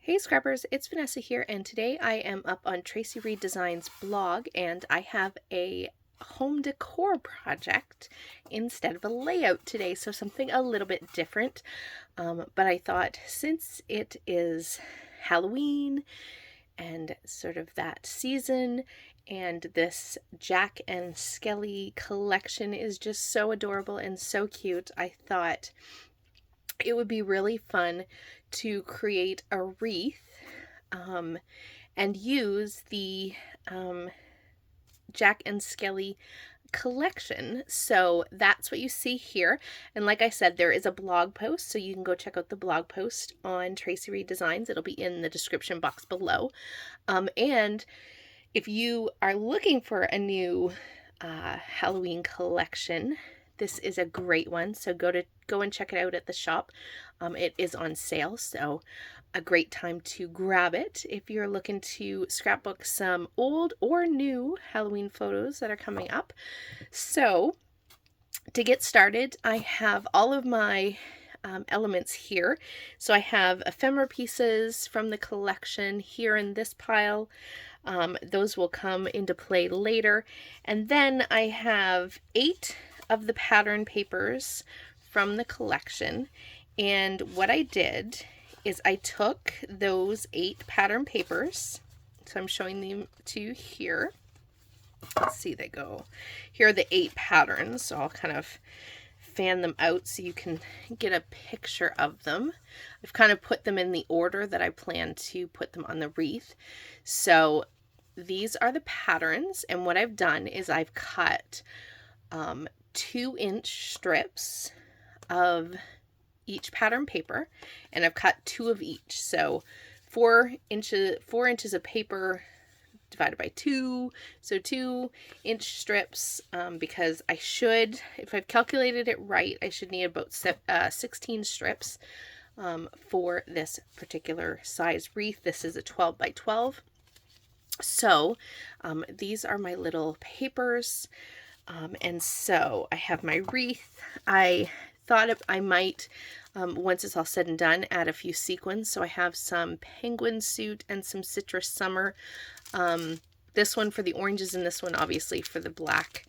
Hey Scrappers, it's Vanessa here, and today I am up on Traci Reed Designs blog, and I have a home decor project instead of a layout today, so something a little bit different. But I thought since it is Halloween and sort of that season, and this Jack and Skelly collection is just so adorable and so cute, I thought it would be really fun to create a wreath and use the Jack and Skelly collection. So that's what you see here. And like I said, there is a blog post, so you can go check out the blog post on Traci Reed Designs. It'll be in the description box below. And if you are looking for a new Halloween collection, this is a great one. So go and check it out at the shop. It is on sale, so a great time to grab it if you're looking to scrapbook some old or new Halloween photos that are coming up. So to get started, I have all of my elements here. So I have ephemera pieces from the collection here in this pile. Those will come into play later. And then I have 8 of the pattern papers from the collection. And what I did is I took those 8 pattern papers. So I'm showing them to you here. Let's see, they go. Here are the 8 patterns. So I'll kind of fan them out so you can get a picture of them. I've kind of put them in the order that I plan to put them on the wreath. So these are the patterns, and what I've done is I've cut 2-inch strips of each pattern paper, and I've cut 2 of each. So 4 inches of paper divided by 2, so 2-inch strips, because I should, if I've calculated it right, I should need about 16 strips for this particular size wreath. This is a 12 by 12. So these are my little papers, and so I have my wreath. I thought I might, once it's all said and done, add a few sequins. So I have some penguin suit and some citrus summer. This one for the oranges and this one obviously for the black,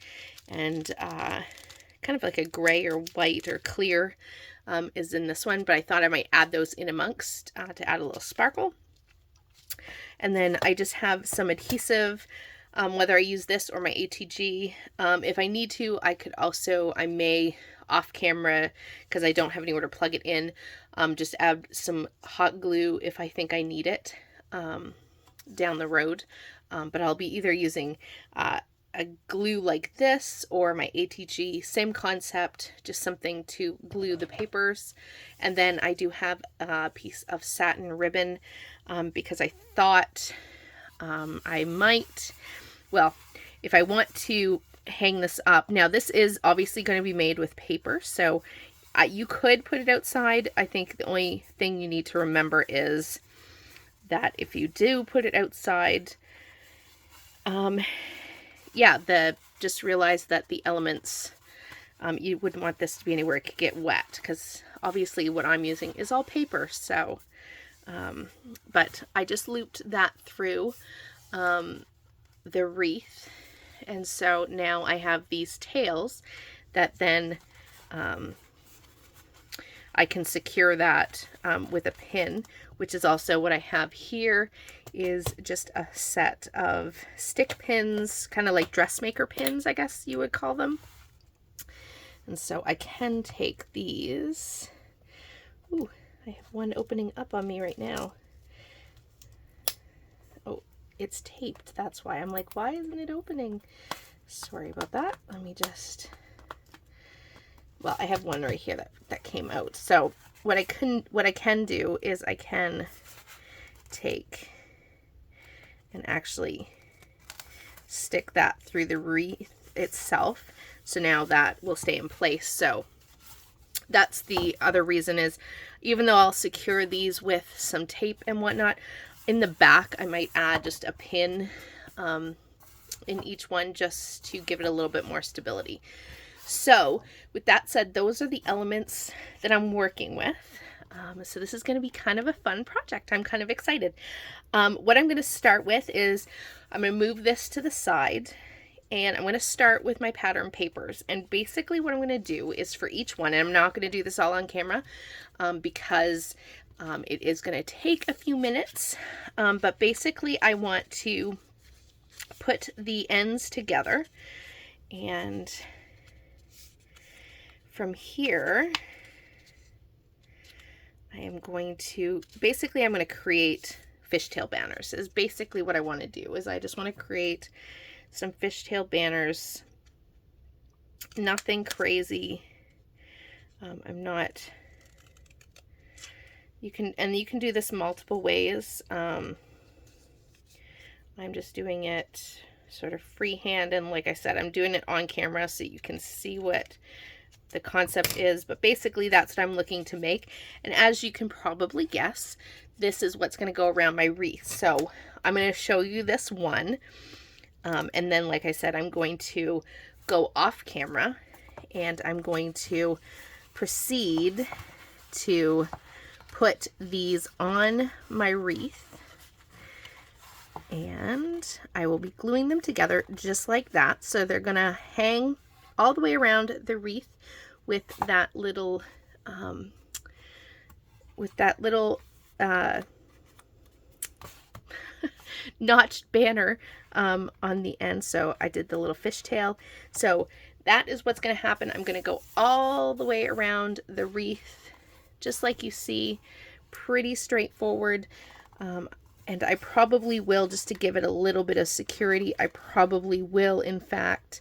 and kind of like a gray or white or clear is in this one, but I thought I might add those in amongst to add a little sparkle. And then I just have some adhesive, whether I use this or my ATG. If I need to, I may off camera, because I don't have anywhere to plug it in, just add some hot glue if I think I need it down the road. But I'll be either using a glue like this or my ATG, same concept, just something to glue the papers. And then I do have a piece of satin ribbon, because I thought I might, well, if I want to hang this up. Now this is obviously going to be made with paper, so you could put it outside. I think the only thing you need to remember is that if you do put it outside, just realize that the elements, you wouldn't want this to be anywhere it could get wet, because obviously what I'm using is all paper. So but I just looped that through the wreath, and so now I have these tails that then I can secure that with a pin, which is also what I have here, is just a set of stick pins, kind of like dressmaker pins, I guess you would call them. And so I can take these. Ooh, I have one opening up on me right now. Oh, it's taped. That's why. I'm like, why isn't it opening? Sorry about that. Let me just... Well, I have one right here that came out. So what I can do is I can take and actually stick that through the wreath itself. So now that will stay in place. So that's the other reason, is even though I'll secure these with some tape and whatnot, in the back I might add just a pin in each one, just to give it a little bit more stability. So with that said, those are the elements that I'm working with. So this is going to be kind of a fun project. I'm kind of excited. What I'm going to start with is I'm going to move this to the side, and I'm going to start with my pattern papers. And basically what I'm going to do is for each one, and I'm not going to do this all on camera because it is going to take a few minutes, but basically I want to put the ends together, and from here I am going to, basically I'm going to create fishtail banners is basically what I want to do. Is I just want to create some fishtail banners, nothing crazy. I'm not, you can do this multiple ways. I'm just doing it sort of freehand, and like I said, I'm doing it on camera so you can see what the concept is, but basically that's what I'm looking to make. And as you can probably guess, this is what's going to go around my wreath. So I'm going to show you this one, and then like I said, I'm going to go off camera and I'm going to proceed to put these on my wreath, and I will be gluing them together just like that. So they're gonna hang all the way around the wreath with that little notched banner on the end. So I did the little fishtail. So that is what's going to happen. I'm going to go all the way around the wreath, just like you see, pretty straightforward. And I probably will, just to give it a little bit of security, I probably will in fact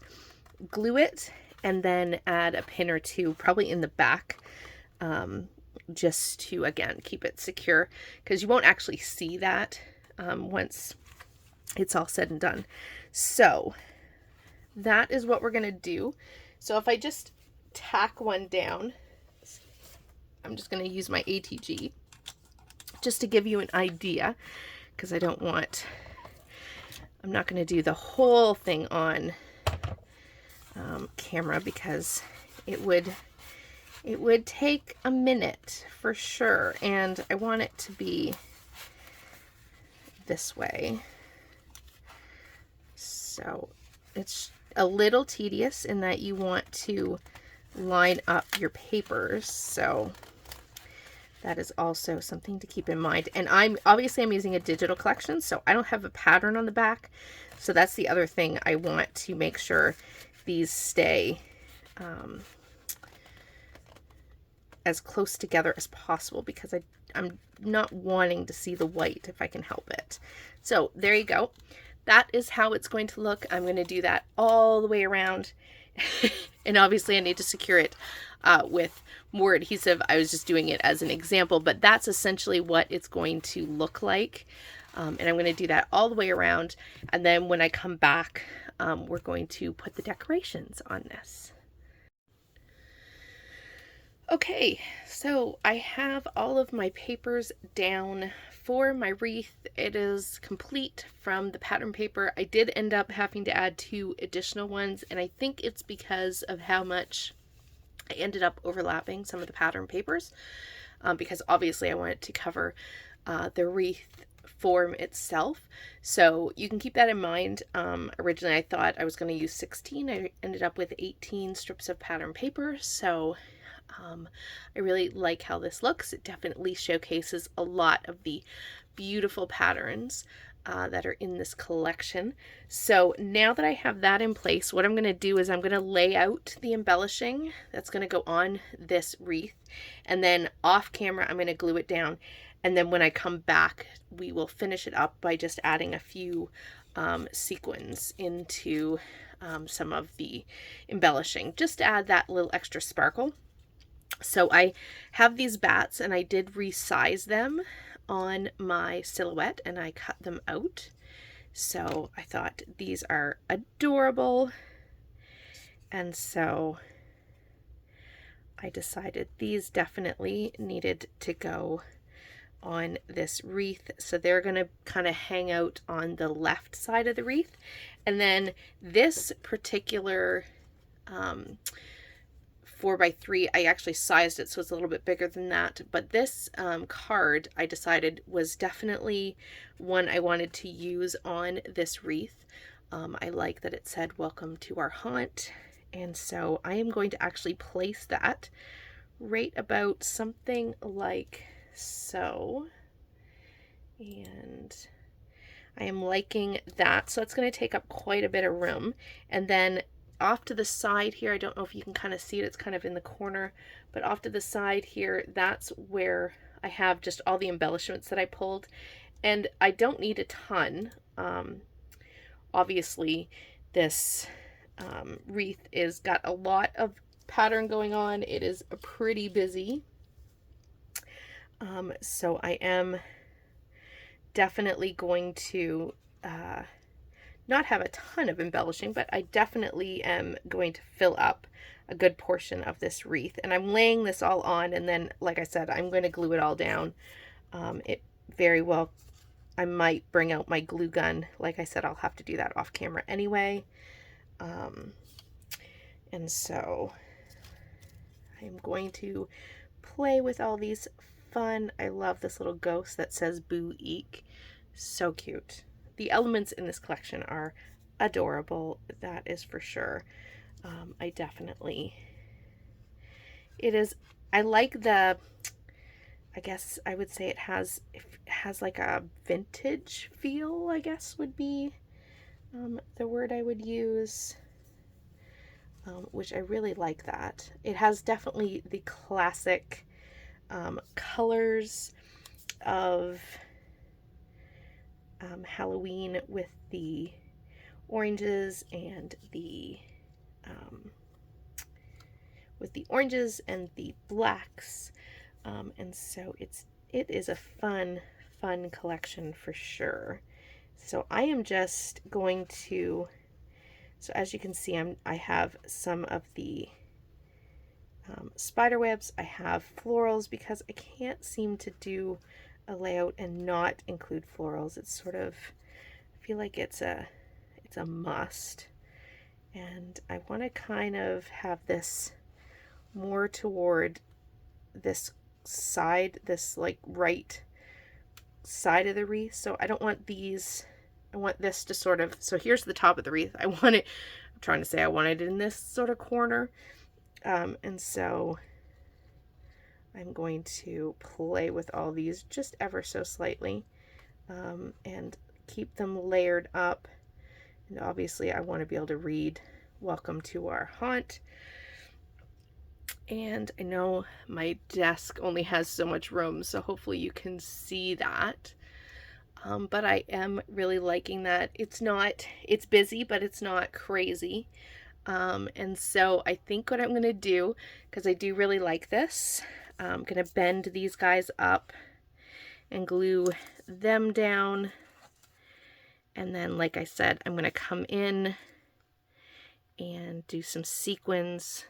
glue it and then add a pin or two probably in the back, just to again keep it secure, because you won't actually see that once it's all said and done. So that is what we're gonna do. So if I just tack one down, I'm just gonna use my ATG just to give you an idea, because I'm not going to do the whole thing on camera, because it would take a minute for sure, and I want it to be this way. So it's a little tedious in that you want to line up your papers, so that is also something to keep in mind. And I'm using a digital collection, so I don't have a pattern on the back. So that's the other thing. I want to make sure these stay as close together as possible, because I'm not wanting to see the white if I can help it. So there you go. That is how it's going to look. I'm going to do that all the way around. And obviously I need to secure it with more adhesive. I was just doing it as an example, but that's essentially what it's going to look like. And I'm going to do that all the way around. And then when I come back, we're going to put the decorations on this. Okay, so I have all of my papers down for my wreath. It is complete from the pattern paper. I did end up having to add 2 additional ones, and I think it's because of how much I ended up overlapping some of the pattern papers, because obviously I wanted to cover the wreath form itself. So you can keep that in mind. Originally I thought I was going to use 16. I ended up with 18 strips of pattern paper. So I really like how this looks. It definitely showcases a lot of the beautiful patterns that are in this collection. So now that I have that in place, what I'm going to do is I'm going to lay out the embellishing that's going to go on this wreath, and then off camera I'm going to glue it down, and then when I come back we will finish it up by just adding a few sequins into some of the embellishing, just to add that little extra sparkle. So I have these bats, and I did resize them on my silhouette, and I cut them out. So I thought these are adorable, and so I decided these definitely needed to go on this wreath. So they're going to kind of hang out on the left side of the wreath, and then this particular 4x3. I actually sized it so it's a little bit bigger than that. But this card I decided was definitely one I wanted to use on this wreath. I like that it said welcome to our haunt. And so I am going to actually place that right about something like so. And I am liking that. So it's going to take up quite a bit of room. And then off to the side here, I don't know if you can kind of see it, it's kind of in the corner, but off to the side here, that's where I have just all the embellishments that I pulled. And I don't need a ton. Obviously, this wreath is got a lot of pattern going on. It is pretty busy. So I am definitely going to not have a ton of embellishing, but I definitely am going to fill up a good portion of this wreath. And I'm laying this all on, and then, like I said, I'm going to glue it all down. It very well, I might bring out my glue gun. Like I said, I'll have to do that off camera anyway. And so I'm going to play with all these fun, I love this little ghost that says Boo Eek. So cute. The elements in this collection are adorable, that is for sure. I definitely, it is, I like the, I guess I would say it has like a vintage feel, I guess would be the word I would use, which I really like that. It has definitely the classic colors of Halloween with the oranges and the blacks, and so it is a fun collection for sure. So I am just going to, so as you can see, I have some of the spider webs. I have florals because I can't seem to do a layout and not include florals. It's sort of, I feel like it's a must. And I want to kind of have this more toward this side, this like right side of the wreath. So I don't want these, I want this to sort of, so here's the top of the wreath. I want it, I'm trying to say I wanted it in this sort of corner. And so I'm going to play with all these just ever so slightly, and keep them layered up. And obviously I want to be able to read welcome to our haunt. And I know my desk only has so much room, so hopefully you can see that. But I am really liking that. It's busy, but it's not crazy. And so I think what I'm going to do, because I do really like this, I'm going to bend these guys up and glue them down. And then, like I said, I'm going to come in and do some sequins.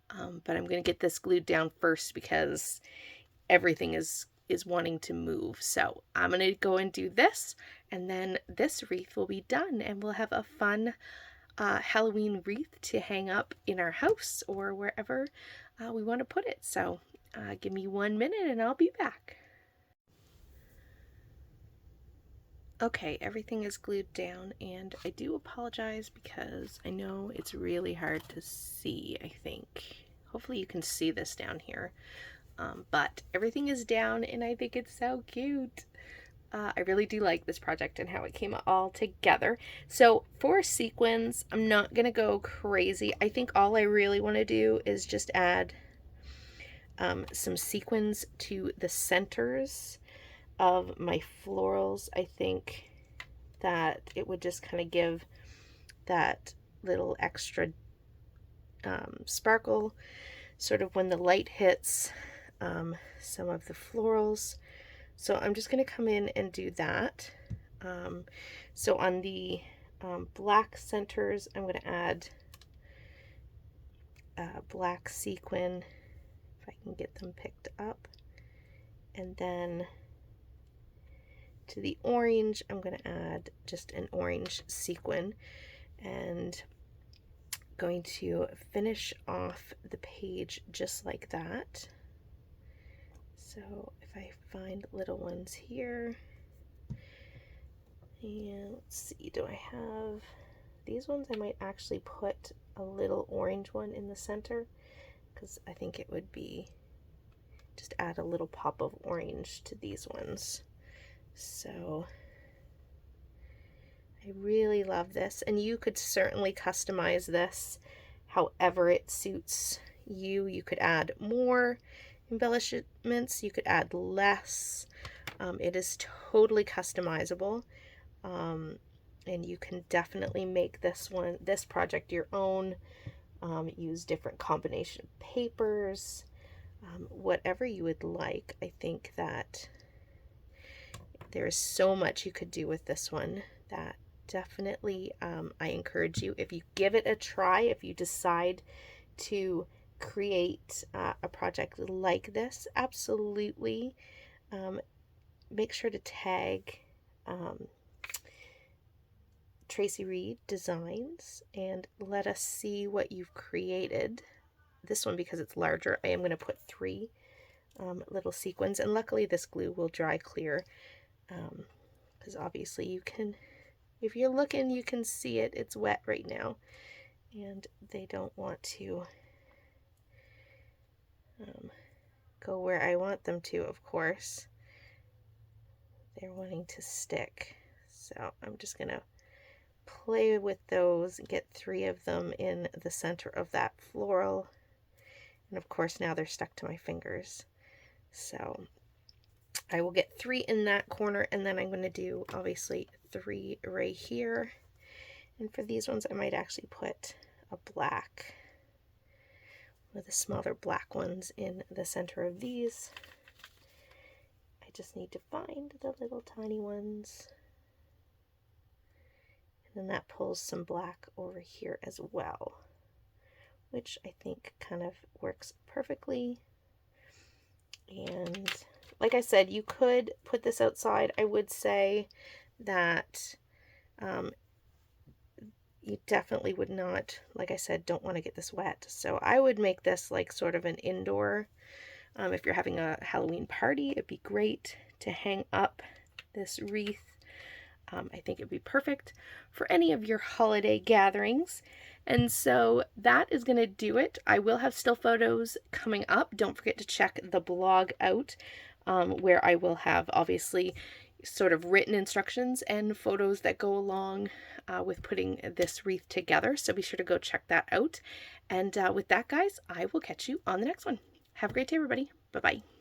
But I'm going to get this glued down first because everything is wanting to move. So I'm going to go and do this, and then this wreath will be done, and we'll have a fun Halloween wreath to hang up in our house or wherever we want to put it. So give me 1 minute and I'll be back. Okay, everything is glued down, and I do apologize because I know it's really hard to see, I think. Hopefully you can see this down here. But everything is down, and I think it's so cute. I really do like this project and how it came all together. So for sequins, I'm not going to go crazy. I think all I really want to do is just add some sequins to the centers of my florals. I think that it would just kind of give that little extra sparkle sort of when the light hits some of the florals. So I'm just going to come in and do that. So on the black centers, I'm going to add black sequin, if I can get them picked up. And then to the orange, I'm going to add just an orange sequin and going to finish off the page just like that. So if I find little ones here, and let's see, do I have these ones? I might actually put a little orange one in the center because I think it would be, just add a little pop of orange to these ones. So I really love this, and you could certainly customize this however it suits you. You could add more embellishments, you could add less. It is totally customizable, and you can definitely make this project your own. Use different combination of papers, whatever you would like. I think that there is so much you could do with this one that definitely I encourage you, if you give it a try, if you decide to create a project like this, absolutely make sure to tag Traci Reed Designs and let us see what you've created. This one, because it's larger, I am going to put 3 little sequins, and luckily this glue will dry clear, because obviously you can, if you're looking, you can see it. It's wet right now, and they don't want to go where I want them to, of course. They're wanting to stick. So I'm just going to play with those, get 3 of them in the center of that floral. And of course now they're stuck to my fingers. So I will get 3 in that corner, and then I'm going to do obviously 3 right here. And for these ones I might actually put a black, one of the smaller black ones in the center of these. I just need to find the little tiny ones. And then that pulls some black over here as well, which I think kind of works perfectly. And like I said, you could put this outside. I would say that you definitely would not, like I said, don't want to get this wet. So I would make this like sort of an indoor. If you're having a Halloween party, it'd be great to hang up this wreath. I think it'd be perfect for any of your holiday gatherings. And so that is going to do it. I will have still photos coming up. Don't forget to check the blog out, where I will have obviously sort of written instructions and photos that go along with putting this wreath together. So be sure to go check that out. And with that, guys, I will catch you on the next one. Have a great day, everybody. Bye-bye.